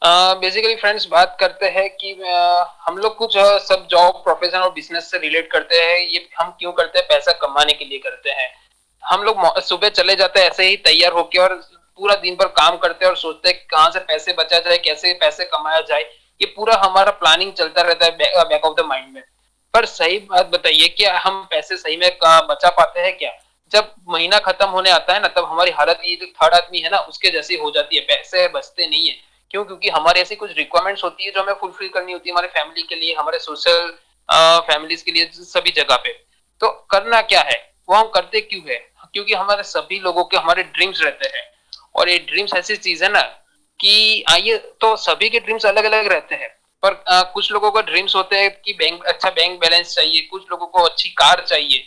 Basically friends बात करते हैं कि हम लोग कुछ सब जॉब प्रोफेशन और बिजनेस से रिलेट करते हैं। ये हम क्यों करते हैं? पैसा कमाने के लिए करते हैं। हम लोग सुबह चले जाते हैं ऐसे ही तैयार होके और पूरा दिन भर काम करते हैं और सोचते हैं कहाँ से पैसे बचा जाए, कैसे पैसे कमाया जाए। ये पूरा हमारा प्लानिंग चलता रहता है बैक ऑफ द माइंड में। पर सही बात बताइए, क्या हम पैसे सही में बचा पाते हैं क्या? जब महीना खत्म होने आता है ना, तब हमारी हालत ये जो थर्ड आदमी है ना उसके जैसी हो जाती है। पैसे बचते नहीं है। क्यों? क्योंकि हमारी ऐसी कुछ रिक्वायरमेंट्स होती है जो हमें फुलफिल करनी होती है, हमारे फैमिली के लिए, हमारे सोशल फैमिलीज के लिए, सभी जगह पे। तो करना क्या है, वो हम करते क्यों है? क्योंकि हमारे सभी लोगों के हमारे ड्रीम्स रहते हैं। और ये ड्रीम्स ऐसी चीज है ना कि आइए, तो सभी के ड्रीम्स अलग अलग रहते हैं। पर कुछ लोगों का ड्रीम्स होते हैं कि अच्छा बैंक बैलेंस चाहिए, कुछ लोगों को अच्छी कार चाहिए,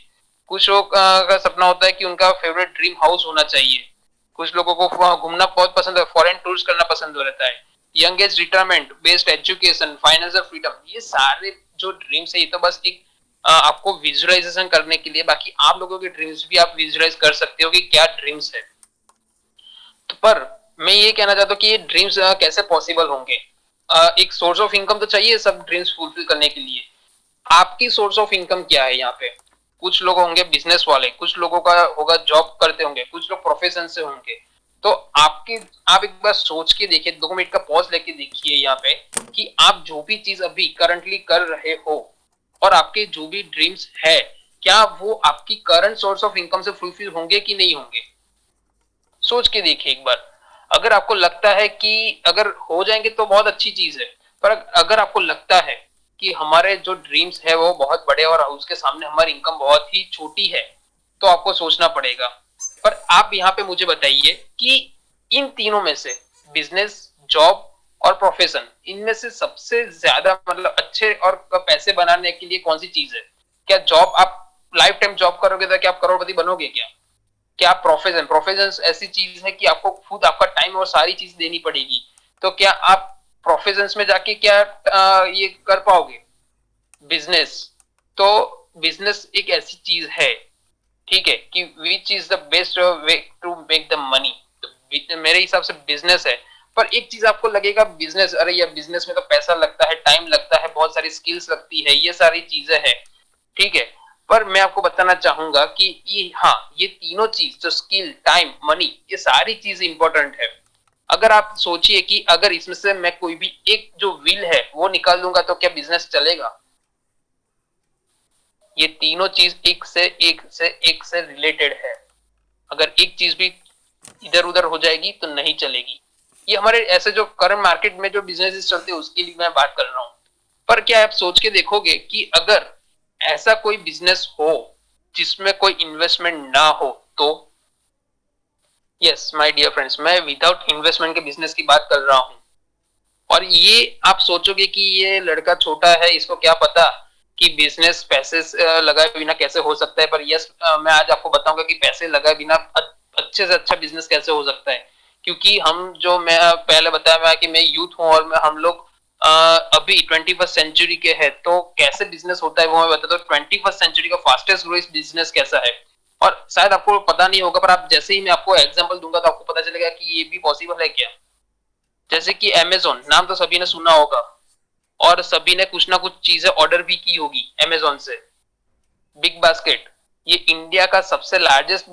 कुछ लोग का सपना होता है कि उनका फेवरेट ड्रीम हाउस होना चाहिए, कुछ लोगों को घूमना बहुत पसंद है, फॉरेन टूर्स करना पसंद रहता है, young age retirement, based education, financial freedom. ये सारे जो ड्रीम्स है ये तो बस एक आपको विजुअलाइजेशन करने के लिए। बाकी आप लोगों के ड्रीम्स भी आप विजुअलाइज कर सकते हो कि क्या ड्रीम्स है। तो पर मैं ये कहना चाहता हूँ कि ये ड्रीम्स कैसे पॉसिबल होंगे। एक सोर्स ऑफ इनकम तो चाहिए सब ड्रीम्स फुलफिल करने के लिए। आपकी सोर्स ऑफ इनकम क्या है यहाँ पे? कुछ लोग होंगे बिजनेस वाले, कुछ लोगों का होगा जॉब करते होंगे, कुछ लोग प्रोफेशन से होंगे। तो आप एक बार सोच के देखिए, 2 मिनट का पॉज लेके देखिए यहाँ पे कि आप जो भी चीज अभी करंटली कर रहे हो और आपके जो भी ड्रीम्स है, क्या वो आपकी करंट सोर्स ऑफ इनकम से फुलफिल होंगे कि नहीं होंगे? सोच के देखिए एक बार। अगर आपको लगता है कि अगर हो जाएंगे तो बहुत अच्छी चीज है। पर अगर आपको लगता है कि हमारे जो ड्रीम्स है वो बहुत बड़े और उसके सामने हमारी इनकम बहुत ही छोटी है, तो आपको सोचना पड़ेगा। पर आप यहाँ पे मुझे बताइए कि इन तीनों में से बिजनेस, जॉब और प्रोफेशन, इनमें से सबसे ज्यादा मतलब अच्छे और पैसे बनाने के लिए कौन सी चीज है? क्या जॉब आप लाइफ टाइम जॉब करोगे तो क्या आप करोड़पति बनोगे क्या? क्या प्रोफेशन प्रोफेशन ऐसी चीज है कि आपको खुद आपका टाइम और सारी चीज देनी पड़ेगी। तो क्या आप प्रोफेशन में जाके क्या ये कर पाओगे? बिजनेस, तो बिजनेस एक ऐसी चीज है, ठीक है, कि which is the best way to make the money. तो मेरे हिसाब से बिजनेस है। पर एक चीज आपको लगेगा बिजनेस, अरे यार बिजनेस में तो पैसा लगता है, टाइम लगता है, बहुत सारी स्किल्स लगती है, ये सारी चीजें हैं, ठीक है। पर मैं आपको बताना चाहूंगा कि ये, हाँ, ये तीनों चीज जो स्किल, टाइम, मनी, ये सारी चीज इंपॉर्टेंट है। अगर आप सोचिए कि अगर इसमें से मैं कोई भी एक जो विल है वो निकाल दूंगा तो क्या बिजनेस चलेगा? ये तीनों चीज एक से रिलेटेड है। अगर एक चीज भी इधर उधर हो जाएगी तो नहीं चलेगी। ये हमारे ऐसे जो करंट मार्केट में जो बिजनेसेस चलते हैं उसके लिए मैं बात कर रहा हूँ। पर क्या आप सोच के देखोगे कि अगर ऐसा कोई बिजनेस हो जिसमें कोई इन्वेस्टमेंट ना हो तो? यस माय डियर फ्रेंड्स, मैं विदाउट इन्वेस्टमेंट के बिजनेस की बात कर रहा हूँ। और ये आप सोचोगे कि ये लड़का छोटा है, इसको क्या पता कि बिजनेस पैसे लगाए बिना कैसे हो सकता है। पर यस, मैं आज आपको बताऊंगा कि पैसे लगाए बिना अच्छे से अच्छा बिजनेस कैसे हो सकता है। क्योंकि हम जो, मैं पहले बताया मैं कि मैं यूथ हूँ और मैं हम लोग अभी 21st सेंचुरी के हैं, तो कैसे बिजनेस होता है वो मैं बताता हूँ। 21st सेंचुरी का फास्टेस्ट ग्रोइंग बिजनेस कैसा है, और शायद आपको पता नहीं होगा, पर आप जैसे ही मैं आपको एग्जांपल दूंगा तो आपको पता चलेगा कि ये भी पॉसिबल है क्या। जैसे कि अमेजोन, नाम तो सभी ने सुना होगा और सभी ने कुछ ना कुछ चीजें ऑर्डर भी की होगी अमेजोन से। बिग बास्केट, ये इंडिया का सबसे लार्जेस्ट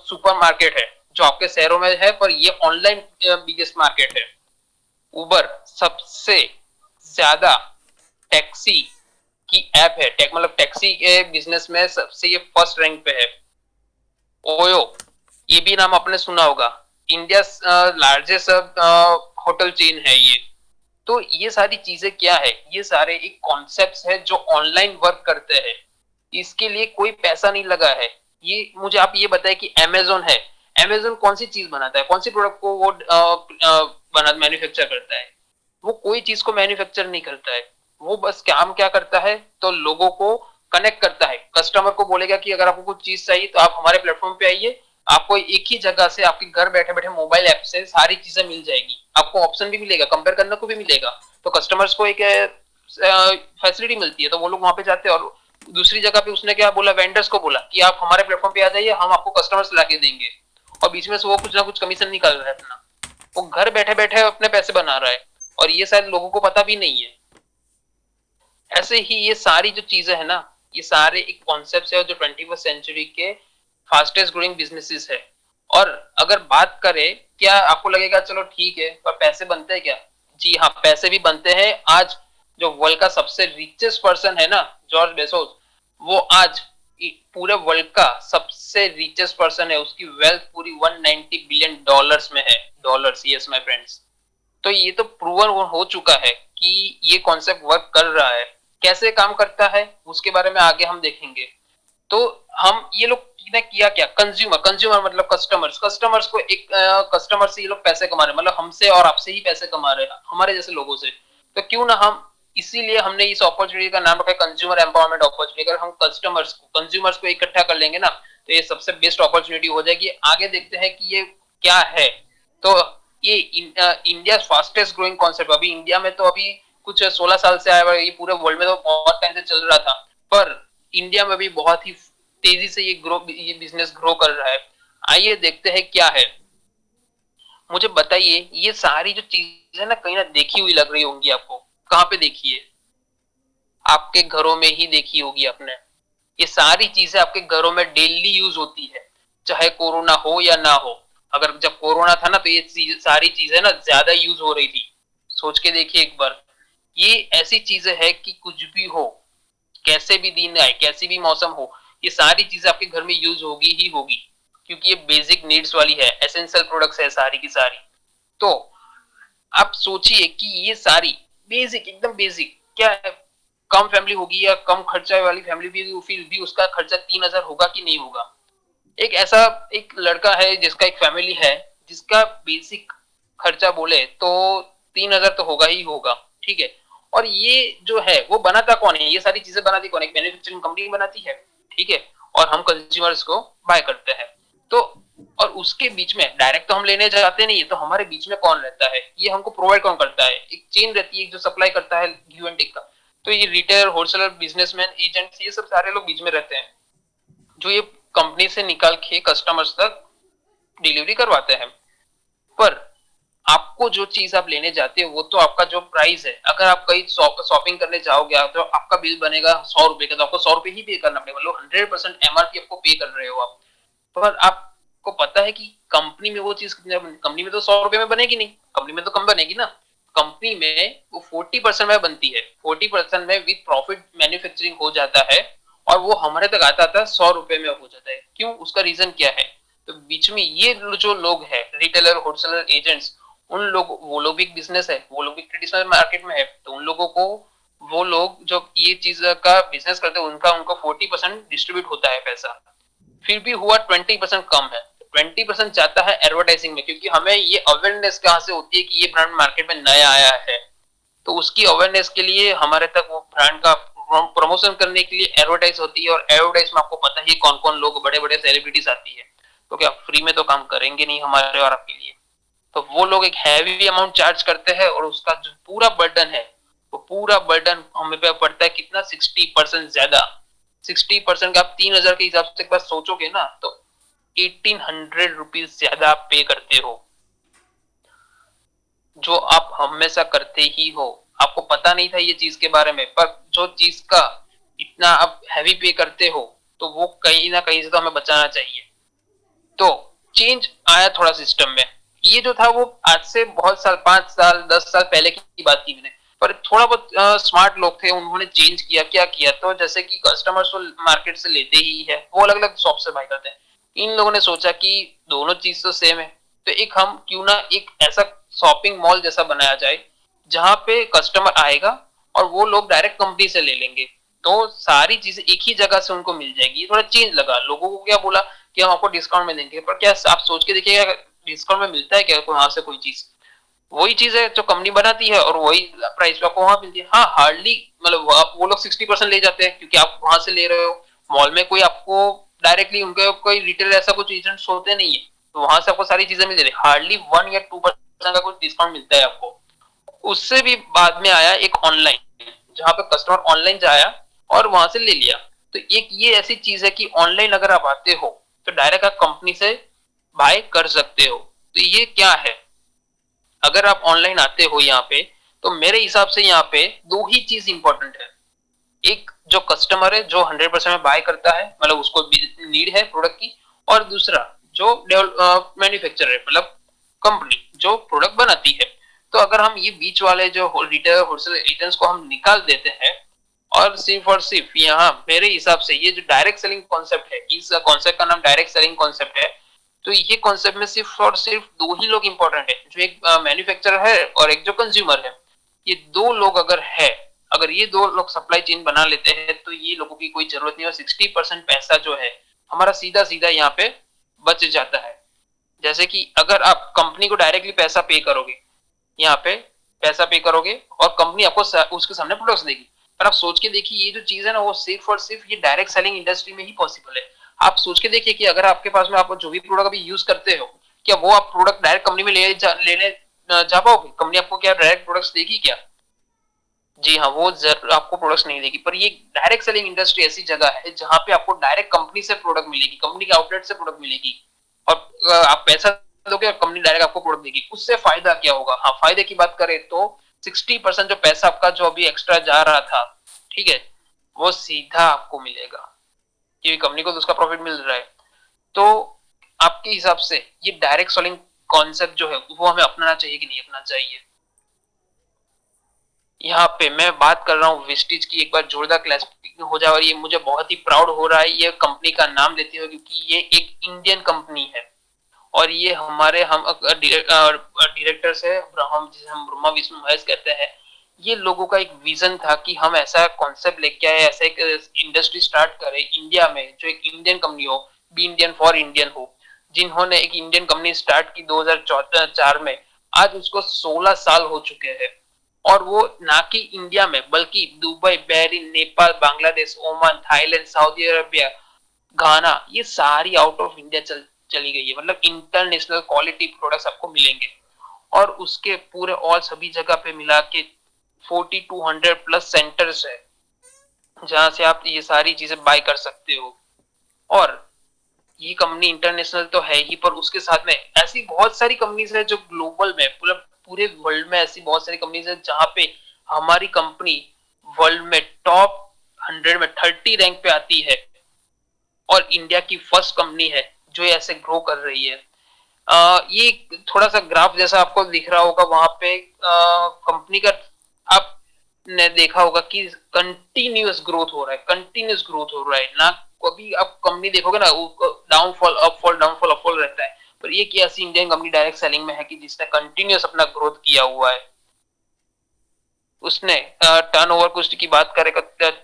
सुपरमार्केट है जो आपके शहरों में है, पर ये ऑनलाइन बिगेस्ट मार्केट है। उबर सबसे ज्यादा टैक्सी की ऐप है, टेक मतलब टैक्सी के बिजनेस में सबसे ये फर्स्ट रैंक पे है। ओयो, ये भी नाम आपने सुना होगा, इंडिया लार्जेस्ट होटल चेन है ये। तो ये सारी चीजें क्या है, ये सारे एक कॉन्सेप्ट्स है जो ऑनलाइन वर्क करते हैं। इसके लिए कोई पैसा नहीं लगा है। ये मुझे आप ये बताएं कि अमेजोन है, अमेजोन कौन सी चीज बनाता है, कौन सी प्रोडक्ट को वो बना मैन्युफैक्चर करता है? वो कोई चीज को मैन्युफैक्चर नहीं करता है। वो बस काम क्या करता है, तो लोगों को कनेक्ट करता है। कस्टमर को बोलेगा कि अगर आपको कुछ चीज चाहिए तो आप हमारे प्लेटफॉर्म पे आइए, आपको एक ही जगह से आपके घर बैठे बैठे मोबाइल ऐप से सारी चीजें मिल जाएगी। आपको ऑप्शन भी मिलेगा, कंपेयर करने को भी मिलेगा। तो कस्टमर्स को एक फैसिलिटी मिलती है, तो वो लोग वहां पे जाते हैं। और दूसरी जगह पे उसने क्या बोला, वेंडर्स को बोला कि आप हमारे प्लेटफॉर्म पे आ जाइए, हम आपको कस्टमर्स ला के देंगे। और बीच में से वो कुछ ना कुछ कमीशन निकाल रहा है अपना। वो घर बैठे बैठे अपने पैसे बना रहा है। और ये शायद लोगों को पता भी नहीं है। ऐसे ही ये सारी जो चीजें है ना, ये सारे एक कॉन्सेप्ट है जो 21st सेंचुरी के फास्टेस्ट ग्रोइंग बिजनेसेस है। और अगर बात करें, क्या आपको लगेगा चलो ठीक है पर पैसे बनते हैं क्या? जी हाँ, पैसे भी बनते हैं। आज जो वर्ल्ड का सबसे रिचेस्ट पर्सन है ना, जॉर्ज बेसोस, वो आज पूरे वर्ल्ड का सबसे रिचेस्ट पर्सन है। उसकी वेल्थ पूरी 190 बिलियन डॉलर्स में है। Dollars, yes my friends. तो ये तो प्रूवन हो चुका है कि ये कॉन्सेप्ट वर्क कर रहा है। कैसे काम करता है उसके बारे में आगे हम देखेंगे। तो हम ये लोग ने किया क्या, कंज्यूमर, कंज्यूमर मतलब कस्टमर्स, कस्टमर्स को एक कस्टमर से ये लोग पैसे कमा रहे हैं, मतलब हमसे और आपसे ही पैसे कमा रहे हैं, हमारे जैसे लोगों से। तो क्यों ना हम, इसीलिए हमने इस अपॉर्चुनिटी का नाम रखा है कंज्यूमर एम्पावरमेंट अपॉर्चुनिटी। अगर हम कस्टमर्स को, कंज्यूमर्स को इकट्ठा कर लेंगे ना, तो ये सबसे बेस्ट अपॉर्चुनिटी हो जाएगी। आगे देखते हैं कि ये क्या है। तो ये इंडिया फास्टेस्ट ग्रोइंग कॉन्सेप्ट, अभी इंडिया में तो अभी कुछ 16 साल से आया हुआ है, ये पूरे वर्ल्ड में तो बहुत टाइम से चल रहा था, पर इंडिया में भी बहुत ही तेजी से ये बिजनेस ग्रो कर रहा है। आइए देखते हैं क्या है। मुझे बताइए, ये सारी जो चीजें ना कहीं ना देखी हुई लग रही होंगी आपको। कहाँ पे देखी है? आपके घरों में ही देखी होगी आपने। ये सारी चीजें आपके घरों में डेली यूज होती है, चाहे कोरोना हो या ना हो। अगर जब कोरोना था ना, तो ये सारी चीजें ना ज्यादा यूज हो रही थी। सोच के देखिए एक बार। ये ऐसी चीजें है कि कुछ भी हो, कैसे भी दिन आए, कैसी भी मौसम हो, ये सारी चीजें आपके घर में यूज होगी ही होगी, क्योंकि ये बेसिक नीड्स वाली है, एसेंशियल प्रोडक्ट्स है सारी की सारी। तो आप सोचिए कि ये सारी बेसिक, एकदम बेसिक क्या है, कम फैमिली होगी या कम खर्चा वाली फैमिली भी, फिर भी उसका खर्चा 3,000 होगा कि नहीं होगा? एक ऐसा एक लड़का है जिसका एक फैमिली है, जिसका बेसिक खर्चा बोले तो 3,000 तो होगा ही होगा, ठीक है। और ये जो है वो बनाता कौन है, ये सारी चीजें बनाती कौन है? एक मैन्युफैक्चरिंग कंपनी बनाती है, ठीक है। और हम कंज्यूमर्स को बाय करते हैं। तो और उसके बीच में डायरेक्ट तो हम लेने जाते नहीं है, तो हमारे बीच में कौन रहता है? ये हमको प्रोवाइड कौन करता है? एक चेन रहती है जो सप्लाई करता है गिव एंड टेक का। तो ये रिटेलर, होलसेलर, बिजनेसमैन, एजेंट्स, ये सब सारे लोग बीच में रहते हैं, जो ये कंपनी से निकाल के कस्टमर्स तक डिलीवरी करवाते हैं। पर आपको जो चीज आप लेने जाते हो वो तो आपका जो प्राइस है, अगर आप कहीं शॉपिंग करने जाओगे तो आपका बिल बनेगा 100 रुपए का, तो आपको 100 रुपए ही पे करना पड़ेगा, मतलब 100% एमआरपी आपको पे कर रहे हो आप। पर आपको पता है कि कंपनी में वो चीज कितने, कंपनी में तो 100 रुपए में बनेगी नहीं, कंपनी में तो कम बनेगी ना। कंपनी में वो 40% में बनती है, 40% में विद प्रॉफिट मैन्युफैक्चरिंग हो जाता है, और वो हमारे तक आता था 100 रुपए में हो जाता है। क्यों? उसका रीजन क्या है? तो बीच में ये जो लोग हैं, रिटेलर, होलसेलर, एजेंट्स, उन लोग, वो लोग भी बिजनेस है, वो लोग भी ट्रेडिशनल मार्केट में है, तो उन लोगों को, वो लोग जो ये चीज का बिजनेस करते हैं, उनका 40% डिस्ट्रीब्यूट होता है पैसा। फिर भी हुआ 20% कम है। 20% जाता है एडवर्टाइजिंग में, क्योंकि हमें ये अवेयरनेस कहाँ से होती है कि ये ब्रांड मार्केट में नया आया है, तो उसकी अवेयरनेस के लिए हमारे तक वो ब्रांड का प्रमोशन करने के लिए एडवर्टाइज होती है। और एडवर्टाइज में आपको पता ही कौन कौन लोग, बड़े बड़े सेलिब्रिटीज आती है, तो क्या फ्री में तो काम करेंगे नहीं हमारे और आपके लिए। तो वो लोग एक हैवी अमाउंट चार्ज करते हैं, और उसका जो पूरा बर्डन है, वो पूरा बर्डन हमें पे पड़ता है कितना, 60% ज्यादा। 60% का आप 3,000 के हिसाब से बस सोचोगे ना, तो 1,800 रुपीज ज्यादा आप पे करते हो, जो आप हमेशा करते ही हो। आपको पता नहीं था ये चीज के बारे में, पर जो चीज का इतना आप हैवी पे करते हो, तो वो कहीं ना कहीं से तो हमें बचाना चाहिए। तो चेंज आया थोड़ा सिस्टम में। ये जो था वो आज से बहुत साल, 5 साल 10 साल पहले की बात की मैंने, पर थोड़ा बहुत स्मार्ट लोग थे, उन्होंने चेंज किया। क्या किया? तो जैसे कि कस्टमर्स तो मार्केट से लेते ही है, वो अलग अलग शॉप से बाय करते हैं। इन लोगों ने सोचा कि दोनों चीज तो सेम है, तो एक हम क्यों ना एक ऐसा शॉपिंग मॉल जैसा बनाया जाए, जहां पे कस्टमर आएगा और वो लोग डायरेक्ट कंपनी से ले लेंगे, तो सारी चीजें एक ही जगह से उनको मिल जाएगी। थोड़ा चेंज लगा लोगों को। क्या बोला कि हम आपको डिस्काउंट में देंगे, पर क्या आप सोच के देखिएगा डिस्काउंट में मिलता है क्या वहां से कोई चीज? वही चीज है जो कंपनी बनाती है और वही प्राइस पे आपको वहां मिलती है। हाँ, हार्डली, मतलब वो लोग 60% ले जाते हैं, क्योंकि आप वहां से ले रहे हो। मॉल में कोई आपको डायरेक्टली, उनके कोई रिटेलर ऐसा कुछ एजेंट्स होते नहीं है, तो वहां से आपको सारी चीजें मिल जाती है। हार्डली 1 या 2% का कुछ डिस्काउंट मिलता है आपको। उससे भी बाद में आया एक ऑनलाइन, जहां पे कस्टमर ऑनलाइन जाया और वहां से ले लिया। तो एक ये ऐसी चीज है कि ऑनलाइन अगर आप आते हो तो डायरेक्ट आप कंपनी से बाय कर सकते हो। तो ये क्या है, अगर आप ऑनलाइन आते हो यहाँ पे, तो मेरे हिसाब से यहाँ पे दो ही चीज इंपॉर्टेंट है। एक जो कस्टमर है जो 100% में बाय करता है, मतलब उसको नीड है प्रोडक्ट की, और दूसरा जो मैन्युफैक्चरर है, मतलब कंपनी जो प्रोडक्ट बनाती है। तो अगर हम ये बीच वाले जो रिटेलर होलसेल एजेंट्स को हम निकाल देते हैं और सिर्फ यहाँ मेरे हिसाब से ये जो डायरेक्ट सेलिंग कॉन्सेप्ट है, इस कॉन्सेप्ट का नाम डायरेक्ट सेलिंग कॉन्सेप्ट है। तो ये कॉन्सेप्ट में सिर्फ और सिर्फ दो ही लोग इंपॉर्टेंट है, जो एक मैन्युफैक्चरर है और एक जो कंज्यूमर है। ये दो लोग अगर ये दो लोग सप्लाई चेन बना लेते हैं तो ये लोगों की कोई जरूरत नहीं, और 60% पैसा जो है हमारा सीधा सीधा यहाँ पे बच जाता है। जैसे कि अगर आप कंपनी को डायरेक्टली पैसा पे करोगे, यहाँ पे पैसा पे करोगे और कंपनी आपको उसके सामने प्रोडक्ट्स देगी। पर आप सोच के देखिए ये जो चीज है ना वो सिर्फ और सिर्फ ये डायरेक्ट सेलिंग इंडस्ट्री में ही पॉसिबल है। आप सोच के देखिए कि अगर आपके पास में आप जो भी प्रोडक्ट अभी यूज करते हो, क्या वो आप प्रोडक्ट डायरेक्ट कंपनी में लेने जा पाओगे? कंपनी आपको क्या डायरेक्ट प्रोडक्ट्स देगी क्या? जी हाँ, वो आपको प्रोडक्ट्स नहीं देगी। पर ये डायरेक्ट सेलिंग इंडस्ट्री ऐसी जगह है जहाँ पे आपको डायरेक्ट कंपनी से प्रोडक्ट मिलेगी, कंपनी के आउटलेट से प्रोडक्ट मिलेगी, और आप पैसा दोगे और कंपनी डायरेक्ट आपको प्रोडक्ट देगी। उससे फायदा क्या होगा? हाँ, फायदे की बात करें तो 60% जो पैसा आपका जो अभी एक्स्ट्रा जा रहा था, ठीक है, वो सीधा आपको मिलेगा क्योंकि कंपनी को तो उसका प्रॉफिट मिल रहा है। तो आपके हिसाब से ये डायरेक्ट सेलिंग कॉन्सेप्ट जो है वो हमें अपनाना चाहिए कि नहीं अपनाना चाहिए? यहाँ पे मैं बात कर रहा हूँ वेस्टिज की, एक बार जोरदार क्लैसिफिकेशन हो जाए, और ये मुझे बहुत ही प्राउड हो रहा है ये कंपनी का नाम लेते हुए, क्योंकि ये एक इंडियन कंपनी है और ये हमारे हम डायरेक्टर्स है, हम जिसे हम ब्रह्मा विष्णु महेश कहते हैं। ये लोगों का एक विजन था कि हम ऐसा कॉन्सेप्ट लेके आए, ऐसा एक इंडस्ट्री स्टार्ट करें इंडिया में जो एक इंडियन कंपनी हो, बी इंडियन फॉर इंडियन हो, जिन्होंने एक इंडियन कंपनी स्टार्ट की 2004 में। आज उसको 16 साल हो चुके हैं, और वो ना कि इंडिया में बल्कि Dubai, Bahrain, Nepal, Bangladesh, Oman, Thailand, Saudi Arabia, Ghana, ये सारी आउट ऑफ इंडिया चली गई है। मतलब इंटरनेशनल क्वालिटी प्रोडक्ट्स आपको मिलेंगे, और उसके पूरे और सभी जगह पे मिला के 4200 प्लस सेंटर्स है जहां से आप ये सारी चीजें बाय कर सकते हो। और ये कंपनी इंटरनेशनल तो है ही, पर उसके साथ में ऐसी बहुत सारी कंपनीज है जो ग्लोबल में पूरे पूरे वर्ल्ड में ऐसी बहुत सारी कंपनीज है जहां पे हमारी कंपनी वर्ल्ड में टॉप 100 में 30 रैंक पे आती है, और इंडिया की फर्स्ट कंपनी है जो ऐसे ग्रो कर रही है। ये थोड़ा सा ग्राफ जैसा आपको दिख रहा होगा वहां पे कंपनी का, आपने देखा होगा कि कंटिन्यूअस ग्रोथ हो रहा है, कंटिन्यूअस ग्रोथ हो रहा है ना। कभी आप कंपनी देखोगे ना डाउनफॉल अपफॉल डाउनफॉल अपफॉल रहता है, पर ये क्या ऐसी इंडियन कंपनी डायरेक्ट सेलिंग में है कि जिसने कंटिन्यूअस अपना ग्रोथ किया हुआ है। उसने टर्नओवर कुछ की बात करें तो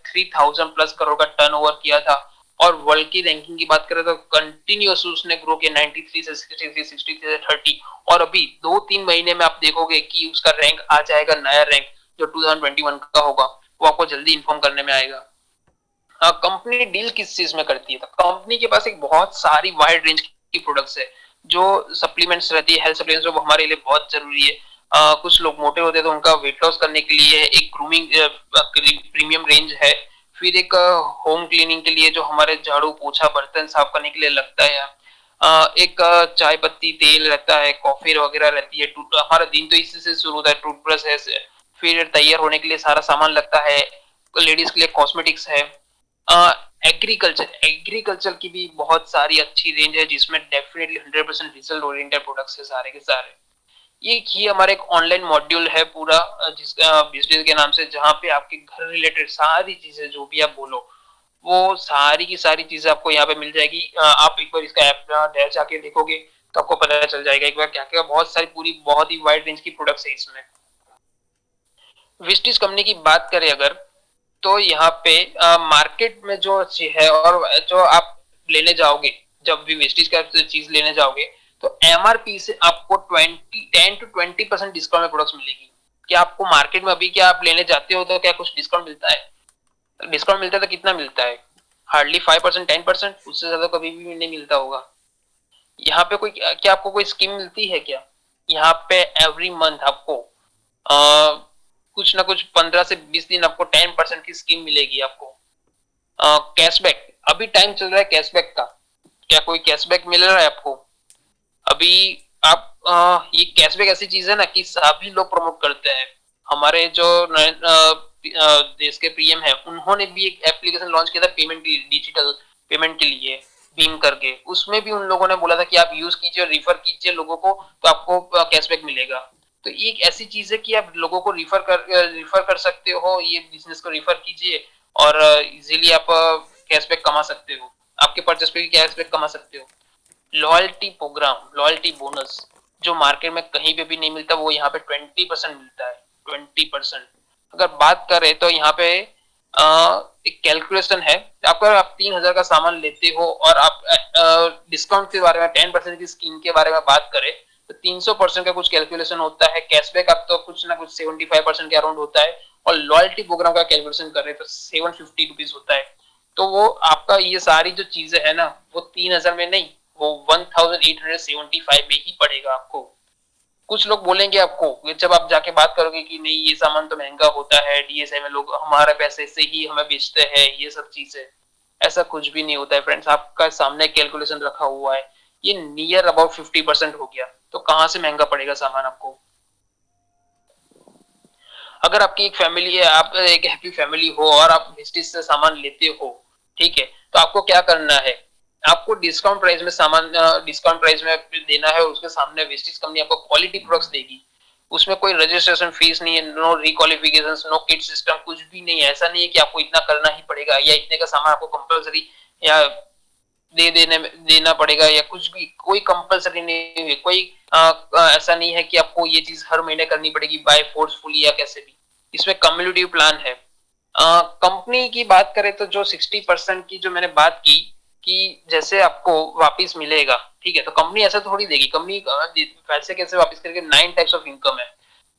3000 प्लस करोड़ का टर्नओवर किया था, और वर्ल्ड की रैंकिंग की बात करें तो कंटिन्यूअस उसने ग्रो किया 93 से 63, 63 से 30, और अभी 2-3 महीने में आप देखोगे कि उसका रैंक आ जाएगा, नया रैंक जो 2021 का होगा वो आपको जल्दी इन्फॉर्म करने में आएगा। कंपनी डील किस चीज में करती है? तो कंपनी के पास एक बहुत सारी वाइड रेंज की प्रोडक्ट्स है, जो सप्लीमेंट्स रहती है, हेल्थ सप्लीमेंट्स, वो हमारे लिए बहुत जरूरी है। कुछ लोग मोटे होते हैं तो उनका वेट लॉस करने के लिए एक ग्रूमिंग प्रीमियम रेंज है। फिर एक होम क्लीनिंग के लिए जो हमारे झाड़ू पोछा बर्तन साफ करने के लिए लगता है। एक चाय पत्ती तेल रहता है, कॉफी वगैरह रहती है, हमारा दिन तो इसी से शुरू होता है, टूथब्रश है, फिर तैयार होने के लिए सारा सामान लगता है, लेडीज के लिए कॉस्मेटिक्स है। एग्रीकल्चर की भी बहुत सारी अच्छी रेंज है जिसमें डेफिनेटली 100% रिजल्ट ओरिएंटेड प्रोडक्ट्स है सारे के सारे। ये ही हमारा एक ऑनलाइन मॉड्यूल है पूरा, जिसका बिजनेस के नाम से, जहाँ पे आपके घर रिलेटेड सारी चीजें जो भी आप बोलो वो सारी की सारी चीजें आपको यहाँ पे मिल जाएगी। आप एक बार इसका ऐप जाके देखोगे तो आपको पता चल जाएगा एक बार क्या क्या बहुत सारी पूरी बहुत ही वाइड रेंज की प्रोडक्ट्स है इसमें। विस्टिज कंपनी की बात करें अगर, तो यहाँ पे मार्केट में जो है और जो आप लेने जाओगे, जब भी वेस्टेज का चीज लेने जाओगे तो एमआरपी से आपको 10 to 20% डिस्काउंट में प्रोडक्ट्स मिलेगी। क्या आपको मार्केट में अभी क्या आप लेने जाते हो तो क्या कुछ डिस्काउंट मिलता है? डिस्काउंट मिलता है तो कितना मिलता है? हार्डली 5% 10%, उससे ज्यादा कभी भी नहीं मिलता होगा। यहाँ पे कोई क्या आपको कोई स्कीम मिलती है क्या? यहाँ पे एवरी मंथ आपको कुछ ना कुछ 15 से 20 दिन आपको 10% की स्कीम मिलेगी आपको। कैशबैक, अभी टाइम चल रहा है कैशबैक का, क्या कोई कैशबैक मिल रहा है आपको अभी? आप ये कैशबैक ऐसी चीज है ना कि सभी लोग प्रमोट करते हैं। हमारे जो देश के पीएम है, उन्होंने भी एक एप्लीकेशन लॉन्च किया था पेमेंट के लिए, डिजिटल पेमेंट के लिए, भीम करके। उसमें भी उन लोगों ने बोला था कि आप यूज कीजिए और रिफर कीजिए लोगों को, तो आपको कैशबैक मिलेगा। तो ये एक ऐसी चीज है कि आप लोगों को रिफर कर सकते हो, ये बिजनेस को रिफर कीजिए और इजीली आप कैशबैक कमा सकते हो, आपके परचेस पे भी कैशबैक कमा सकते हो। लॉयल्टी प्रोग्राम, लॉयल्टी बोनस, जो मार्केट में कहीं पे भी नहीं मिलता, वो यहाँ पे 20% मिलता है, 20%। अगर बात करें तो यहाँ पे एक कैलकुलेशन है, अगर आप 3,000 का सामान लेते हो और आप डिस्काउंट के बारे में 10% की स्कीम के बारे में बात करें तो 300% का कुछ कैलकुलेशन होता है, कैशबैक आप तो कुछ ना कुछ 75% के अराउंड होता है, और लॉयल्टी प्रोग्राम का कैलकुलेशन कर रहे तो 750 रुपीज होता है। तो वो आपका ये सारी जो चीजें है ना, वो 3,000 में नहीं, वो 1875 में ही पड़ेगा आपको। कुछ लोग बोलेंगे आपको जब आप जाके बात करोगे कि नहीं ये सामान तो महंगा होता है, डीएसए में लोग हमारे पैसे से ही हमें बेचते हैं, ये सब चीजें, ऐसा कुछ भी नहीं होता है फ्रेंड्स। आपका सामने कैलकुलेशन रखा हुआ है, ये नियर अबाउट 50% हो गया, तो कहां से महंगा पड़ेगा सामान आपको। अगर आपकी एक फैमिली है, आप एक हैप्पी फैमिली हो और आप वेस्टेज से सामान लेते हो, ठीक है, तो आपको क्या करना है, आपको डिस्काउंट प्राइस में सामान डिस्काउंट प्राइस में देना है, उसके सामने वेस्टेज कंपनी आपको क्वालिटी प्रोडक्ट्स देगी, उसमें कोई रजिस्ट्रेशन फीस नहीं है, नो रिक्वालिफिकेशन, नो किट सिस्टम, कुछ भी नहीं है। ऐसा नहीं है कि आपको इतना करना ही पड़ेगा या इतने का सामान आपको कंपलसरी या देना पड़ेगा या कुछ भी, कोई कंपलसरी नहीं है, कोई ऐसा नहीं है कि आपको ये चीज हर महीने करनी पड़ेगी बाय फोर्सफुली या कैसे भी। इसमें कम्युनिटिव प्लान है। कंपनी की बात करें तो जो 60% की जो मैंने बात की कि जैसे आपको वापस मिलेगा, ठीक है, तो कंपनी ऐसा थोड़ी देगी, कंपनी पैसे कैसे वापस करेगी, 9 टाइप्स ऑफ इनकम है,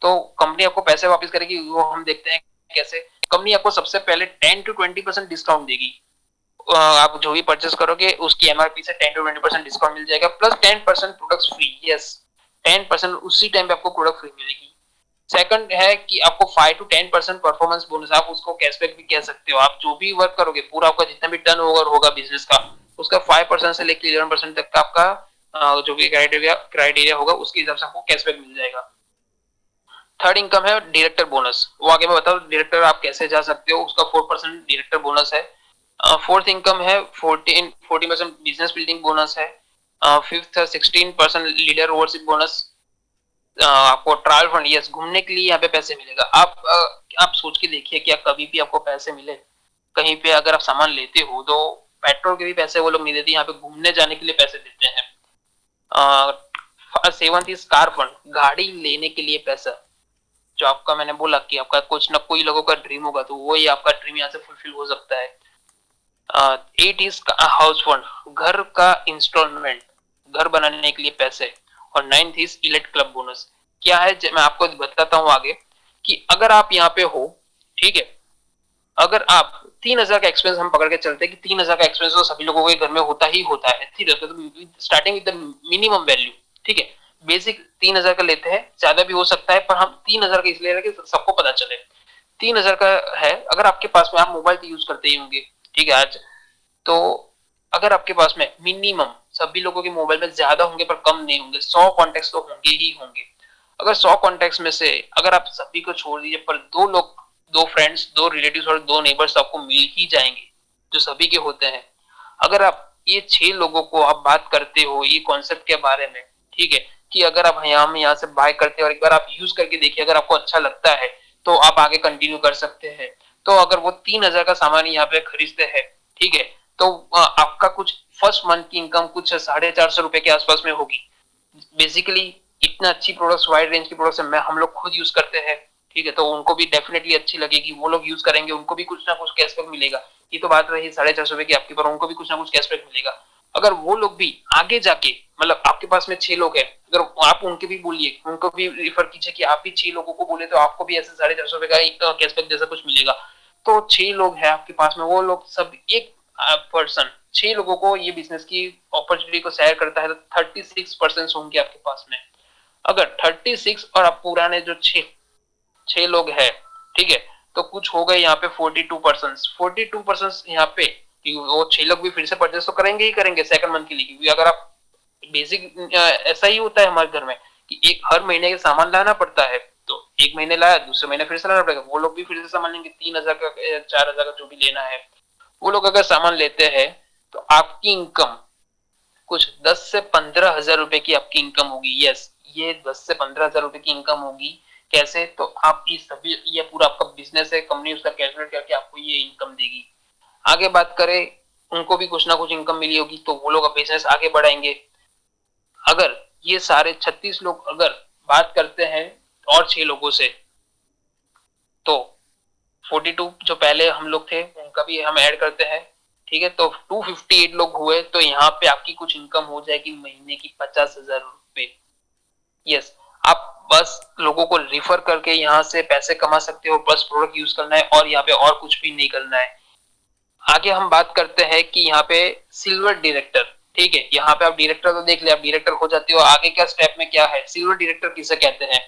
तो कंपनी आपको पैसे वापस करेगी, वो हम देखते हैं कैसे। कंपनी आपको सबसे पहले 10 to 20% डिस्काउंट देगी, आप जो भी परचेस करोगे उसकी एमआरपी से 10 to 20% डिस्काउंट मिल जाएगा, प्लस 10% प्रोडक्ट्स फ्री। यस, 10% उसी टाइम पे आपको प्रोडक्ट फ्री मिलेगी। सेकंड है कि आपको 5 to 10% परफॉर्मेंस बोनस, आप उसको कैशबैक भी कह सकते हो। आप जो भी वर्क करोगे, पूरा आपका जितना भी टर्न ओवर होगा बिजनेस का, उसका 5% से लेकर 11% तक का आपका जो भी क्राइटेरिया होगा उसके हिसाब से आपको कैशबैक मिल जाएगा। थर्ड इनकम है डायरेक्टर बोनस, वो आगे मैं बताऊं डायरेक्टर आप कैसे जा सकते हो, उसका 4% डायरेक्टर बोनस है। फोर्थ इनकम है 14% बिजनेस बिल्डिंग बोनस है। फिफ्थ है 16% लीडर ओवरशिप बोनस। आपको ट्रायल फंड, यस, घूमने के लिए यहाँ पे पैसे मिलेगा। आप सोच के देखिए कि आप कभी भी आपको पैसे मिले कहीं पे, अगर आप सामान लेते हो तो पेट्रोल के भी पैसे वो लोग नहीं देते, यहाँ पे घूमने जाने के लिए पैसे देते हैं। सेवंथ इज कार फंड, गाड़ी लेने के लिए पैसा, जो आपका मैंने बोला कि आपका कुछ ना कोई लोगों का ड्रीम होगा तो वो ही आपका ड्रीम यहाँ से फुलफिल हो सकता है। 8 इज हाउस फंड, घर का इंस्टॉलमेंट, घर बनाने के लिए पैसे। और 9th इज इलेट क्लब बोनस। क्या है मैं आपको बताता हूँ आगे कि अगर आप यहाँ पे हो, ठीक है, अगर आप 3,000 का एक्सपेंस हम पकड़ के चलते हैं कि 3,000 का एक्सपेंस तो सभी लोगों के घर में होता ही होता है, ठीक है, तो starting with the minimum value, ठीक है, बेसिक 3,000 का लेते हैं, ज्यादा भी हो सकता है पर हम 3,000 का इसलिए कि सबको पता चले 3,000 का है। अगर आपके पास में, आप मोबाइल तो यूज करते ही होंगे, ठीक है, आज तो अगर आपके पास में मिनिमम, सभी लोगों के मोबाइल में ज्यादा होंगे पर कम नहीं होंगे, 100 कॉन्टेक्ट तो होंगे ही होंगे। अगर 100 कॉन्टेक्ट में से अगर आप सभी को छोड़ दीजिए पर दो लोग, दो फ्रेंड्स, दो रिलेटिव्स और दो नेबर्स आपको मिल ही जाएंगे जो सभी के होते हैं। अगर आप ये 6 लोगों को आप बात करते हो ये कॉन्सेप्ट के बारे में, ठीक है, कि अगर आप यहाँ से बाय करते हैं और एक बार आप यूज करके देखिए, अगर आपको अच्छा लगता है तो आप आगे कंटिन्यू कर सकते हैं। तो अगर वो 3,000 का सामान यहाँ पे खरीदते हैं, ठीक है, तो आपका कुछ फर्स्ट मंथ की इनकम कुछ 450 रुपए के आसपास में होगी। बेसिकली इतना अच्छी प्रोडक्ट्स, वाइड रेंज की प्रोडक्ट्स मैं हम लोग खुद यूज करते हैं, ठीक है, तो उनको भी डेफिनेटली अच्छी लगेगी, वो लोग यूज करेंगे, उनको भी कुछ ना कुछ कैशबैक मिलेगा। ये तो बात रही 450 रुपए की आपकी, पर उनको भी कुछ ना कुछ कैशबैक मिलेगा। अगर वो लोग भी आगे जाके, मतलब आपके पास में 6 लोग हैं, अगर आप उनके भी बोलिए, उनको भी रिफर कीजिए कि आप भी 6 लोगों को बोले तो आपको भी ऐसे 450 रुपए का कैशबैक जैसा कुछ मिलेगा। तो 6 लोग हैं आपके पास में, वो लोग सब एक पर्सन 6 लोगों को ये बिजनेस की अपॉर्चुनिटी को शेयर करता है तो 36% होंगे आपके पास में। अगर 36 और आप पुराने जो 6 लोग हैं, ठीक है, तो कुछ हो गए यहाँ पे 42% यहाँ पे, वो 6 लोग भी फिर से परचेस तो करेंगे ही करेंगे सेकंड मंथ के लिए, क्योंकि अगर आप बेसिक ऐसा ही होता है हमारे घर में कि एक हर महीने के सामान लाना पड़ता है, तो एक महीने लाया, दूसरे महीने फिर से लाना पड़ेगा, वो लोग भी फिर से सामान लेंगे 3,000 का 4,000 का जो भी लेना है। वो लोग अगर सामान लेते हैं तो आपकी इनकम कुछ 10 से 15,000 रुपए की आपकी इनकम होगी। यस, ये 10 से 15,000 रुपए की इनकम होगी। कैसे? तो आप ये सभी, ये पूरा आपका बिजनेस है, कंपनी उसका कैलकुलेट करके आपको ये इनकम देगी। आगे बात करें, उनको भी कुछ ना कुछ इनकम मिली होगी तो वो लोग बिजनेस आगे बढ़ाएंगे। अगर ये सारे 36 लोग अगर बात करते हैं और 6 लोगों से, तो 42 जो पहले हम लोग थे उनका भी हम ऐड करते हैं, ठीक है, तो 258 लोग हुए। तो यहाँ पे आपकी कुछ इनकम हो जाएगी महीने की 50,000 रुपए। यस, आप बस लोगों को रिफर करके यहाँ से पैसे कमा सकते हो, बस प्रोडक्ट यूज करना है और यहाँ पे और कुछ भी नहीं करना है। आगे हम बात करते हैं कि यहाँ पे सिल्वर डायरेक्टर, ठीक है, यहाँ पे आप डायरेक्टर तो देख लिया, आप डायरेक्टर हो जाते हो। आगे क्या स्टेप में क्या है, सिल्वर डायरेक्टर किसे कहते हैं?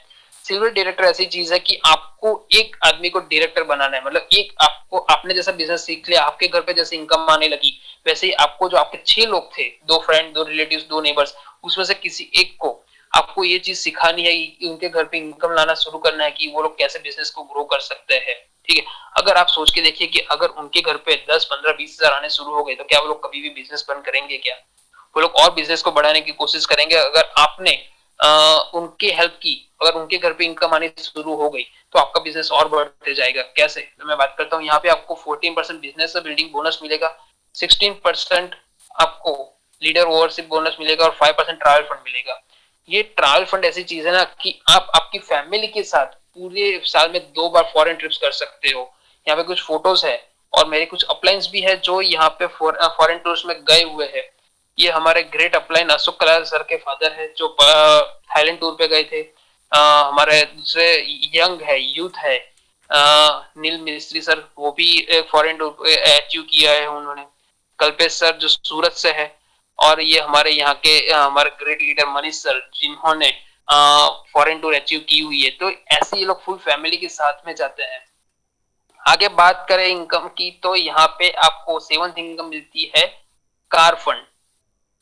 सिल्वर डायरेक्टर ऐसी चीज है कि आपको एक आदमी को डायरेक्टर बनाना है, मतलब एक आपको, आपने जैसा बिजनेस सीख लिया, आपके घर पे जैसे इनकम आने लगी, वैसे ही आपको जो आपके 6 लोग थे, 2 फ्रेंड, 2 रिलेटिव्स, 2 नेबर्स, उसमें से किसी एक को आपको ये चीज सिखानी है कि उनके घर पे इनकम लाना शुरू करना है, कि वो लोग कैसे बिजनेस को ग्रो कर सकते हैं। ठीक है, अगर आप सोच के देखिए कि अगर उनके घर पे 10, 15, 20,000 आने शुरू हो गए तो क्या वो लोग कभी भी बिजनेस बंद करेंगे? क्या वो लोग और बिजनेस को बढ़ाने की कोशिश करेंगे? अगर आपने उनकी हेल्प की, अगर उनके घर पे इनकम आनी शुरू हो गई तो आपका बिजनेस और बढ़ते जाएगा। कैसे? तो मैं बात करता हूँ, यहाँ पे आपको 14% बिजनेस बिल्डिंग बोनस मिलेगा, 16% आपको लीडर ओवरशिप बोनस मिलेगा और 5% ट्रायल फंड मिलेगा। ये ट्रायल फंड ऐसी चीज है ना कि आप आपकी फैमिली के साथ पूरे साल में 2 बार फॉरेन ट्रिप्स कर सकते हो। यहाँ पे कुछ फोटोज है और मेरे कुछ अपलाइंस भी है जो यहाँ पे फॉरेन टूर्स में गए हुए हैं। ये हमारे great upline Ashok Kalal sir के फादर है जो थाईलैंड टूर पे गए थे। हमारे दूसरे यंग है, यूथ है, नील मिस्त्री सर, वो भी फॉरेन टूर अचीव किया है उन्होंने। कल्पेश सर जो सूरत से है, और ये हमारे यहाँ के हमारे ग्रेट लीडर मनीष सर जिन्होंने फॉरेन टूर अचीव की हुई है। तो ऐसे ये लोग फुल फैमिली के साथ में जाते हैं। आगे बात करें इनकम की, तो यहाँ पे आपको 7th इनकम मिलती है कार फंड।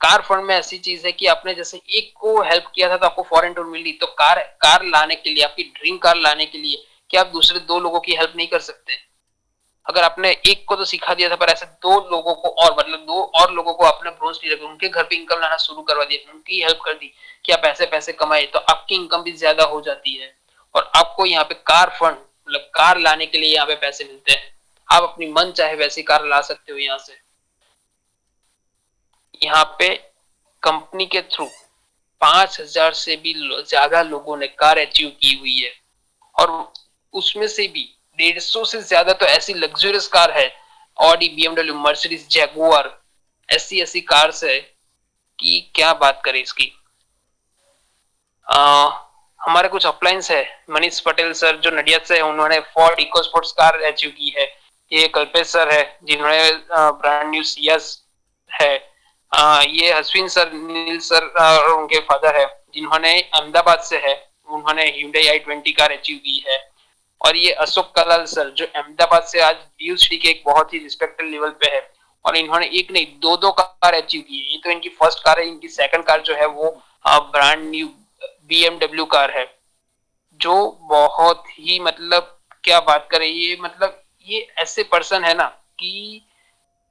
कार फंड में ऐसी चीज है कि आपने जैसे एक को हेल्प किया था तो आपको फॉरेन टूर मिली, तो कार लाने के लिए, आपकी ड्रीम कार लाने के लिए क्या आप दूसरे 2 लोगों की हेल्प नहीं कर सकते? अगर आपने एक को तो सिखा दिया था, पर ऐसे 2 लोगों को और, मतलब 2 और लोगों को आपने ब्रोंज टी रखा, उनके घर पे इनकम लाना शुरू करवा दिया, उनकी हेल्प कर दी कि आप ऐसे पैसे कमाए, तो आपकी इनकम भी ज्यादा हो जाती है और आपको यहाँ पे कार फंड, मतलब कार लाने के लिए यहाँ पे पैसे मिलते हैं। आप अपनी मन चाहे वैसी कार ला सकते हो यहाँ से। यहाँ पे कंपनी के थ्रू 5,000 से भी ज्यादा लोगों ने कार अचीव की हुई है और उसमें से भी 150 से ज्यादा तो ऐसी लग्जरियस कार है, ऑडी, बीएमडब्ल्यू, मर्सिडीज, जैगुआर, ऐसी ऐसी कार्स है कि क्या बात करें इसकी। हमारे कुछ अपलाइंस है, मनीष पटेल सर जो नडियाद से है, उन्होंने Ford Eco Sports car achieve की है। ये कल्पेश सर है जिन्होंने ब्रांड न्यू सियास है। ये अश्विन सर, नील सर और उनके फादर है जिन्होंने अहमदाबाद से है, उन्होंने Hyundai i20 कार अचीव की है। और ये अशोक कलाल सर जो अहमदाबाद से आज DUCD के एक बहुत ही रिस्पेक्टेड लेवल पे है, और इन्होंने एक नहीं 2 कार अचीव की है। ये तो इनकी फर्स्ट कार है, इनकी सेकंड कार जो है वो ब्रांड न्यू BMW कार है, जो बहुत ही, मतलब क्या बात करें, ये मतलब ये ऐसे पर्सन है ना कि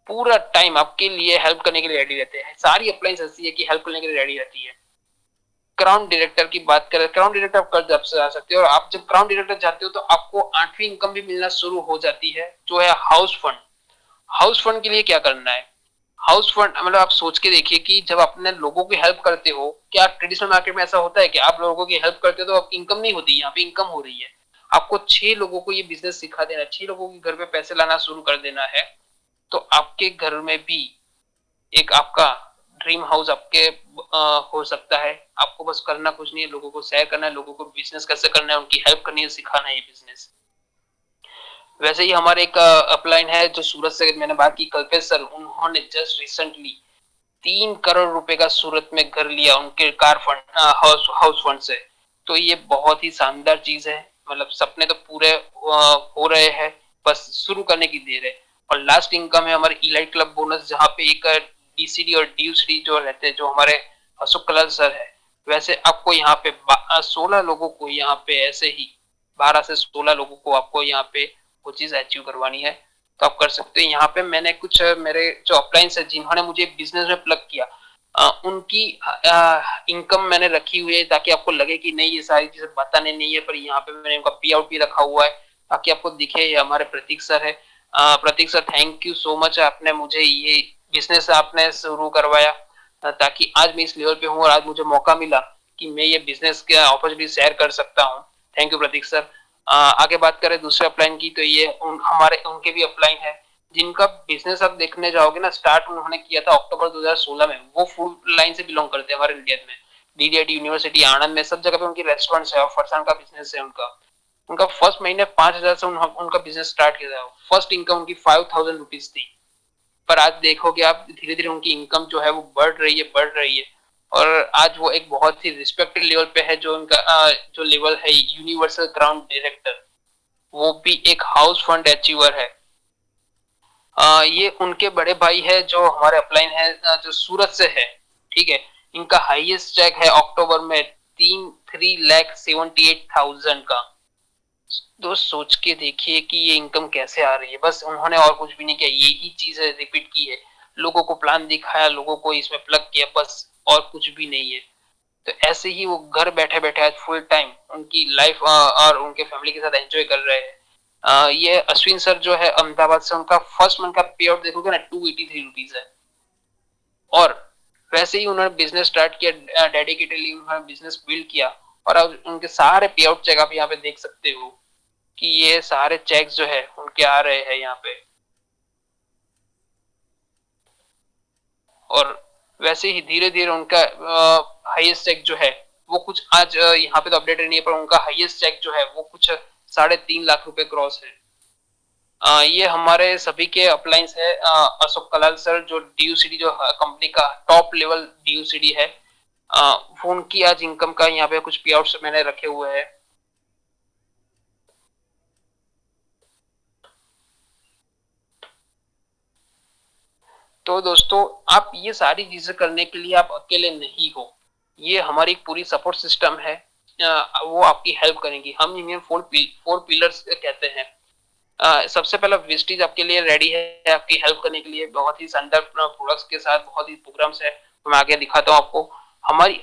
पूरा टाइम आपके लिए हेल्प करने के लिए रेडी रहते हैं। सारी अप्लाइंस ऐसी है कि हेल्प करने के लिए रेडी रहती है। क्राउन डायरेक्टर की बात करें, क्राउन डायरेक्टर आप कल से जा सकते हो, और आप जब क्राउन डायरेक्टर जाते हो तो आपको 8वीं इनकम भी मिलना शुरू हो जाती है, जो है हाउस फंड। हाउस फंड के लिए क्या करना है? हाउस फंड मतलब आप सोच के देखिए कि जब अपने लोगों की हेल्प करते हो, क्या ट्रेडिशनल मार्केट में ऐसा होता है कि आप लोगों की हेल्प करते हो तो आपकी इनकम नहीं होती? यहाँ पे इनकम हो रही है। आपको 6 लोगों को ये बिजनेस सिखा देना है, 6 लोगों के घर पे पैसे लाना शुरू कर देना है, तो आपके घर में भी एक आपका ड्रीम हाउस आपके हो सकता है। आपको बस करना कुछ नहीं है, लोगों को शेयर करना है, लोगों को बिजनेस कैसे करना है, उनकी हेल्प करनी है, सिखाना है ये बिजनेस। वैसे ही हमारे एक अपलाइन है जो सूरत से मैंने बात की, कल्पेश सर, उन्होंने जस्ट रिसेंटली 3 करोड़ रुपए का सूरत में घर लिया उनके कार फंड, हाउस फंड से। तो ये बहुत ही शानदार चीज है, मतलब सपने तो पूरे हो रहे हैं, बस शुरू करने की देर है। और लास्ट इनकम है हमारे इलाइट क्लब बोनस, जहाँ पे एक DCD और DUCD जो रहते हैं, जो हमारे अशोक कलाल सर है, वैसे आपको यहाँ पे 16 लोगों को यहाँ पे ऐसे ही 12 से 16 लोगों को आपको यहाँ पे वो चीज अचीव करवानी है, तो आप कर सकते हो। यहाँ पे मैंने कुछ मेरे जो अपलाइंस है जिन्होंने मुझे बिजनेस में प्लग किया, उनकी इनकम मैंने रखी हुई है ताकि आपको लगे कि नहीं ये सारी चीजें बताने नहीं है, पर यहाँ पे मैंने उनका पे आउट भी रखा हुआ है ताकि आपको दिखे ये हमारे प्रतीक सर है। Prateek sir thank you so much, आपने मुझे ये बिजनेस आपने शुरू करवाया ताकि आज मैं इस लेवल पे हूँ और आज मुझे मौका मिला कि मैं ये बिजनेस के अपॉर्चुनिटी शेयर कर सकता हूँ। Thank you Prateek sir. आगे बात करें दूसरे अपलाइन की, तो ये हमारे उनके भी अपलाइन है जिनका बिजनेस आप देखने जाओगे ना, स्टार्ट उन्होंने किया था अक्टूबर 2016 में। वो फूड लाइन से बिलोंग करते हैं हमारे इंडिया में, डीडीआईटी यूनिवर्सिटी आनंद में सब जगह पे उनकी रेस्टोरेंट्स है और फरसान का बिजनेस है उनका। उनका फर्स्ट महीने 5,000 से उनका बिजनेस स्टार्ट किया था। फर्स्ट इनकम उनकी 5,000 रुपीज थी, पर आज देखोगे आप धीरे धीरे उनकी इनकम जो है वो बढ़ रही है और आज वो एक बहुत ही रिस्पेक्टेड लेवल पे है। जो उनका जो लेवल है यूनिवर्सल क्राउन डायरेक्टर, वो भी एक हाउस फंड अचीवर है। ये उनके बड़े भाई है जो हमारे अपलाइन है, जो सूरत से है, ठीक है। इनका हाईएस्ट चेक है अक्टूबर में 3,78,000 का। दोस्त सोच के देखिए कि ये इनकम कैसे आ रही है। बस उन्होंने और कुछ भी नहीं किया, यही चीज रिपीट की है, लोगों को प्लान दिखाया, लोगों को इसमें प्लग किया, बस और कुछ भी नहीं है। तो ऐसे ही वो घर बैठे बैठे आज फुल टाइम उनकी लाइफ और उनके फैमिली के साथ एंजॉय कर रहे हैं। ये अश्विन सर जो है अहमदाबाद से, उनका फर्स्ट मंथ का पे आउट देखोगे ना 283 रुपीज है। और वैसे ही उन्होंने बिजनेस स्टार्ट किया, डेडिकेटेडली उन्होंने बिजनेस बिल्ड किया और अब उनके सारे पे आउट चेक आप यहाँ पे देख सकते हो कि ये सारे चेक्स जो है उनके आ रहे हैं यहाँ पे। और वैसे ही धीरे धीरे उनका हाईएस्ट चेक जो है वो कुछ आज यहाँ पे तो अपडेट नहीं है, पर उनका हाईएस्ट चेक जो है वो कुछ 3.5 लाख रुपए क्रॉस है। ये हमारे सभी के अपलाइंस है। अशोक कलाल सर जो डीयूसीडी जो कंपनी का टॉप लेवल डीयूसीडी है, वो उनकी आज इनकम का यहाँ पे कुछ पे आउट्स मैंने रखे हुए हैं। तो दोस्तों आप ये सारी चीजें करने के लिए आप अकेले नहीं हो, ये हमारी पूरी सपोर्ट सिस्टम है, वो आपकी हेल्प करेंगी। हम इन्हें फोर पिलर्स कहते हैं। सबसे पहला वेस्टीज आपके लिए रेडी है आपकी हेल्प करने के लिए, बहुत ही शानदार प्रोडक्ट्स के साथ, बहुत ही प्रोग्राम्स है। तो मैं आगे दिखाता हूँ आपको।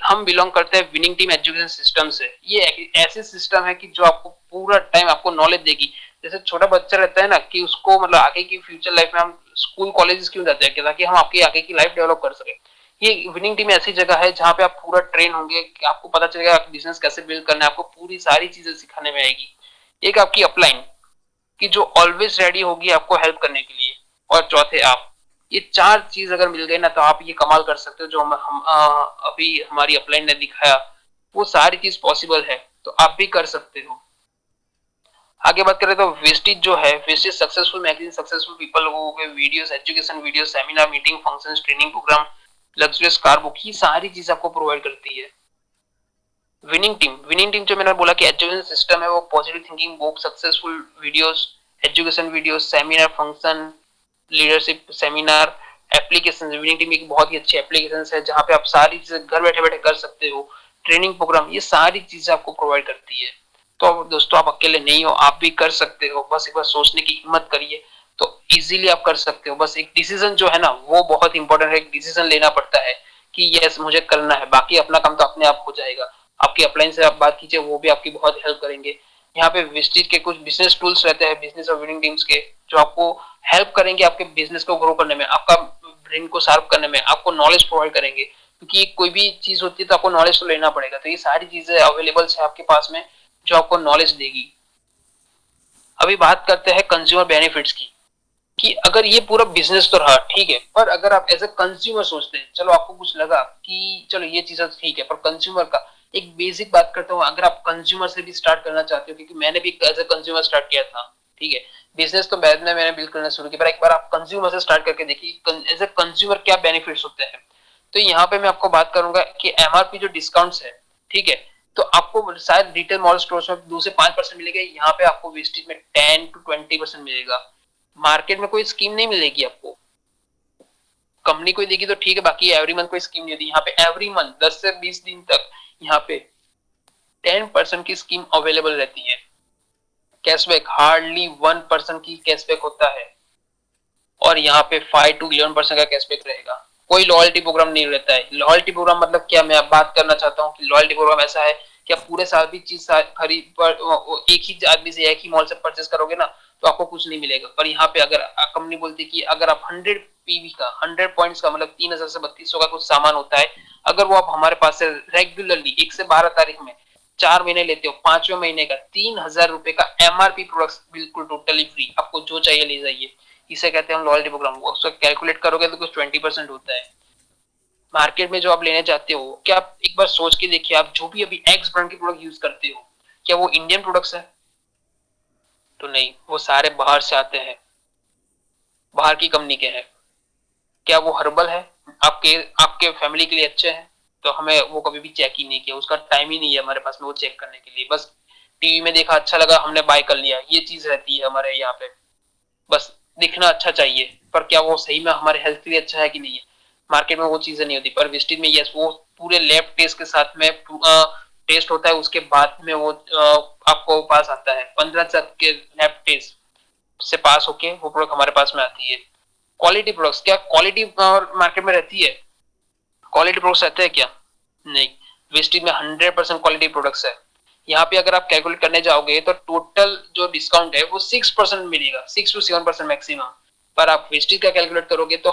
हम बिलोंग करते हैं विनिंग टीम एजुकेशन सिस्टम से। ये ऐसे सिस्टम है कि जो आपको पूरा टाइम आपको नॉलेज देगी। जैसे छोटा बच्चा रहता है ना कि उसको मतलब आगे की फ्यूचर लाइफ में हम स्कूल कॉलेज क्यों जाते हैं, ताकि हम आपकी आगे की लाइफ डेवलप कर सके। ये विनिंग टीम ऐसी जगह है जहाँ पे आप पूरा ट्रेन होंगे, आपको पता चलेगा बिजनेस कैसे बिल्ड करना है, आपको पूरी सारी चीजें सिखाने में आएगी। एक आपकी अपलाइन कि जो ऑलवेज रेडी होगी आपको हेल्प करने के लिए, और चौथे आप। ये चार चीज अगर मिल गई ना तो आप ये कमाल कर सकते हो। जो हम अभी हमारी अपलाइन ने दिखाया वो सारी चीज पॉसिबल है, तो आप भी कर सकते हो। आगे बात करें तो वेस्टिज जो है, Vestige successful magazine, successful people, लोगों के videos, education video, seminar, meeting, functions, training programme, luxurious car book, ये सारी चीज आपको प्रोवाइड करती है विनिंग टीम जो मैंने बोला कि एजुकेशन सिस्टम है, वो positive thinking book, successful videos, education videos, seminar, function, leadership seminar, application. Winning team एक बहुत ही अच्छी एप्लीकेशन है जहाँ पे आप सारी चीजें घर बैठे बैठे कर सकते हो। ट्रेनिंग प्रोग्राम, ये सारी चीजें आपको प्रोवाइड करती है। तो दोस्तों आप अकेले नहीं हो, आप भी कर सकते हो। बस एक बार सोचने की हिम्मत करिए तो इजीली आप कर सकते हो। बस एक डिसीजन जो है ना वो बहुत इंपॉर्टेंट है। एक डिसीजन लेना पड़ता है कि यस मुझे करना है, बाकी अपना काम तो अपने आप हो जाएगा। आपकी अपलाइन से आप बात कीजिए, वो भी आपकी बहुत हेल्प करेंगे। यहाँ पे विस्टिज के कुछ बिजनेस टूल्स रहते हैं, बिजनेस और विनिंग टीम्स के, जो आपको हेल्प करेंगे आपके बिजनेस को ग्रो करने में, आपका ब्रेन को शार्प करने में, आपको नॉलेज प्रोवाइड करेंगे। क्योंकि कोई भी चीज होती है तो आपको नॉलेज तो लेना पड़ेगा। तो ये सारी चीजें अवेलेबल है आपके पास में जो आपको नॉलेज देगी। अभी बात करते हैं कंज्यूमर बेनिफिट्स की, कि अगर ये पूरा बिजनेस तो रहा ठीक है, पर अगर आप एज ए कंज्यूमर सोचते हैं, चलो आपको कुछ लगा कि चलो ये चीज ठीक है, पर कंज्यूमर का एक बेसिक बात करता हूँ। अगर आप कंज्यूमर से भी स्टार्ट करना चाहते हो, क्योंकि मैंने भी एज ए कंज्यूमर स्टार्ट किया था, ठीक है, बिजनेस तो बाद में मैंने बिल्ड करना शुरू किया, पर एक बार आप कंज्यूमर से स्टार्ट करके देखिए एज ए कंज्यूमर क्या बेनिफिट्स होते हैं। तो यहाँ पे मैं आपको बात करूंगा कि एमआरपी जो डिस्काउंट्स है, ठीक है, तो आपको शायद रिटेल मॉल स्टोर्स में 2 से 5% मिलेगा, यहाँ पे आपको वेस्टेज में 10 to 20% मिलेगा। मार्केट में कोई स्कीम नहीं मिलेगी आपको, कंपनी कोई देगी तो ठीक है, बाकी एवरी मंथ कोई स्कीम नहीं होती। यहाँ पे एवरी मंथ 10 से 20 दिन तक यहाँ पे 10% की स्कीम अवेलेबल रहती है। कैशबैक हार्डली 1% की कैशबैक होता है, और यहाँ पे 5 to 11% का कैशबैक रहेगा। कोई लॉयल्टी प्रोग्राम नहीं रहता है। लॉयल्टी प्रोग्राम मतलब क्या, मैं अब बात करना चाहता हूँ कि लॉयल्टी प्रोग्राम ऐसा है कि आप पूरे साल भी चीज खरीद पर एक ही आदमी से एक ही मॉल से परचेस करोगे ना, तो आपको कुछ नहीं मिलेगा। पर यहाँ पे अगर कंपनी बोलती कि अगर आप 100 पीवी का 100 पॉइंट्स का मतलब 3000 से 3200 का कुछ सामान होता है, अगर वो आप हमारे पास से रेगुलरली 1 से 12 तारीख में 4 महीने लेते हो, 5वें महीने का 3000 रुपए का एमआरपी प्रोडक्ट बिल्कुल टोटली फ्री, आपको जो चाहिए ले जाइए। इसे कहते हैं हम लॉयल्टी प्रोग्राम। उसको कैलकुलेट करोगे तो कुछ 20% होता है। मार्केट में जो आप लेने जाते हो, क्या आप एक बार सोच के देखिए, आप जो भी अभी एक्स ब्रांड के प्रोडक्ट यूज करते हो, क्या वो इंडियन प्रोडक्ट्स है? तो नहीं, वो सारे बाहर से आते हैं, बाहर की कंपनी के हैं। क्या वो हर्बल है? आपके आपके फैमिली के लिए अच्छे हैं? तो हमें वो कभी भी चेक ही नहीं किया, उसका टाइम ही नहीं है हमारे पास में वो चेक करने के लिए। बस टीवी में देखा, अच्छा लगा, हमने बाय कर लिया। ये चीज रहती है हमारे यहाँ पे। बस दिखना अच्छा चाहिए, पर क्या वो सही में हमारे हेल्थ के लिए अच्छा है कि नहीं है? मार्केट में वो चीजें नहीं होती। पर विस्टीज में यस, वो पूरे लैब टेस्ट के साथ में टेस्ट होता है, उसके बाद में वो आपको पास आता है। 15 तक के लैब टेस्ट से पास होके वो प्रोडक्ट हमारे पास में आती है। क्वालिटी प्रोडक्ट्स, क्या क्वालिटी मार्केट में रहती है? क्वालिटी प्रोडक्ट्स रहते हैं क्या? नहीं। वेस्टीज में 100% क्वालिटी प्रोडक्ट्स है। यहाँ पे अगर आप कैलकुलेट करने जाओगे तो टोटल जो डिस्काउंट है वो 6% मिलेगा, 6 to 7% मैक्सिमम। पर आप वेस्टीज का कैलकुलेट करोगे तो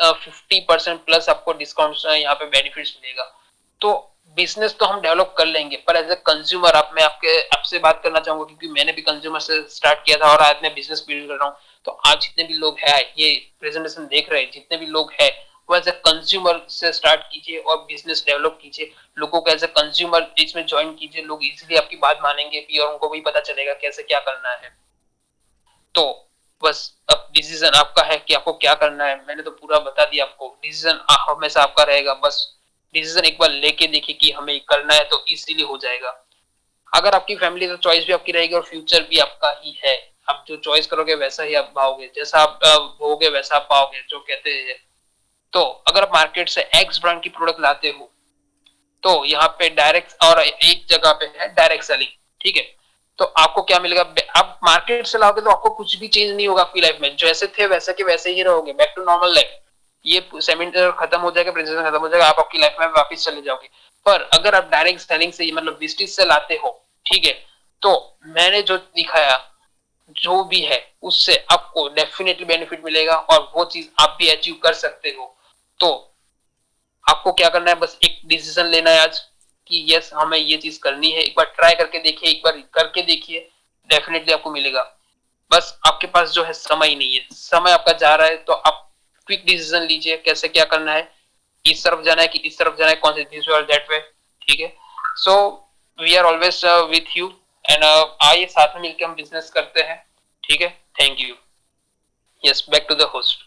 50% प्लस आपको डिस्काउंट यहाँ पे बेनिफिट्स मिलेगा। तो बिजनेस तो हम डेवलप कर लेंगे, पर एज ए कंज्यूमर आप, मैं आपसे बात करना चाहूंगा, क्योंकि मैंने भी कंज्यूमर से स्टार्ट किया था और आज मैं बिजनेस बिल्ड कर रहा हूँ। तो आज जितने भी लोग हैं ये प्रेजेंटेशन देख रहे हैं, जितने भी लोग हैं, वो एज ए कंज्यूमर से स्टार्ट कीजिए और बिजनेस डेवलप कीजिए। लोगों को एज ए कंज्यूमर इसमें ज्वाइन कीजिए। लोग इजीली आपकी बात मानेंगे भी, और उनको भी पता चलेगा कैसे क्या करना है। तो बस अब डिसीजन आपका है कि आपको क्या करना है। मैंने तो पूरा बता दिया आपको, डिसीजन हमेशा आपका रहेगा। बस डिसीजन एक बार लेके देखिए कि हमें करना है तो इजीली हो जाएगा। अगर आपकी फैमिली, तो चॉइस भी आपकी रहेगी और फ्यूचर भी आपका ही है। आप जो चॉइस करोगे वैसा ही आप पाओगे, जैसा आप होगे वैसा आप पाओगे, जो कहते हैं। तो अगर आप मार्केट से एक्स ब्रांड की प्रोडक्ट लाते हो, तो यहाँ पे डायरेक्ट, और एक जगह पे है डायरेक्ट सेलिंग, ठीक है। तो आपको क्या मिलेगा? आप मार्केट से लाओगे तो आपको कुछ भी चेंज नहीं होगा आपकी लाइफ में। जैसे थे वैसे के वैसे ही रहोगे, बैक टू नॉर्मल लाइफ। ये सेमेंटर खत्म हो जाएगा, प्रेजेंटेशन खत्म हो जाएगा, आप आपकी लाइफ में वापस चले जाओगे। पर अगर आप डायरेक्ट सेलिंग से, मतलब विस्टिज से लाते हो, ठीक है, तो मैंने जो दिखाया जो भी है उससे आपको डेफिनेटली बेनिफिट मिलेगा, और वो चीज आप भी अचीव कर सकते हो। तो आपको क्या करना है? बस एक डिसीजन लेना है आज कि यस, हमें ये चीज करनी है। एक बार ट्राई करके देखिए, एक बार करके देखिए, डेफिनेटली आपको मिलेगा। बस आपके पास जो है समय ही नहीं है, समय आपका जा रहा है, तो आप क्विक डिसीजन लीजिए कैसे क्या करना है। इस तरफ जाना है कि इस तरफ जाना है, कौन से दिस वे और दैट वे, ठीक है। So we are always with you, and आइए साथ में मिलकर हम बिजनेस करते हैं, ठीक है। Thank you. Yes, back to the host.